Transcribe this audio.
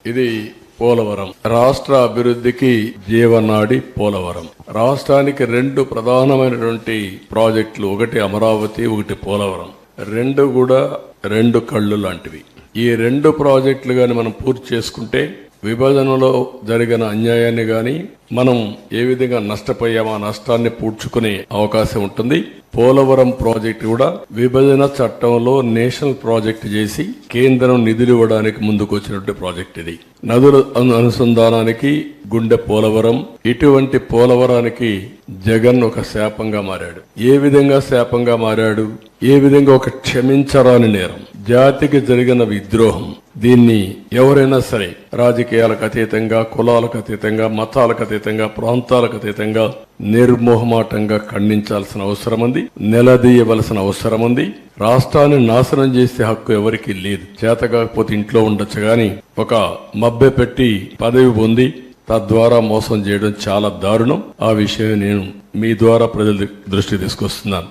ఇది పోలవరం రాష్ట్ర అభివృద్ధికి జీవనాడి పోలవరం. రాష్ట్రానికి రెండు ప్రధానమైనటువంటి ప్రాజెక్టులు, ఒకటి అమరావతి, ఒకటి పోలవరం. రెండు కూడా రెండు కళ్ళు లాంటివి. ఈ రెండు ప్రాజెక్టులు గాని మనం పూర్తి చేసుకుంటే విభజనలో జరిగిన అన్యాయాన్ని గాని మనం ఏ విధంగా నష్టపోయామో ఆ నష్టాన్ని పూడ్చుకునే అవకాశం ఉంటుంది. పోలవరం ప్రాజెక్టు కూడా విభజన చట్టంలో నేషనల్ ప్రాజెక్ట్ చేసి కేంద్రం నిధులు ఇవ్వడానికి ముందుకు వచ్చినటువంటి ప్రాజెక్ట్ ఇది. నదుల అనుసంధానానికి గుండె పోలవరం. ఇటువంటి పోలవరానికి జగన్ ఒక శాపంగా మారాడు. ఏ విధంగా శాపంగా మారాడు? ఏ విధంగా ఒక క్షమించరాని నేరం, జాతికి జరిగిన విద్రోహం. దీన్ని ఎవరైనా సరే రాజకీయాలకు అతీతంగా, కులాలకు అతీతంగా, మతాలకు అతీతంగా, ప్రాంతాలకు అతీతంగా నిర్మోహమాటంగా ఖండించాల్సిన అవసరం ఉంది, నిలదీయవలసిన అవసరం ఉంది. రాష్ట్రాన్ని నాశనం చేసే హక్కు ఎవరికీ లేదు. చేత కాకపోతే ఇంట్లో ఉండొచ్చు గాని ఒక మభ్య పెట్టి పదవి పొంది తద్వారా మోసం చేయడం చాలా దారుణం. ఆ విషయం నేను మీ ద్వారా ప్రజల దృష్టి తీసుకొస్తున్నాను.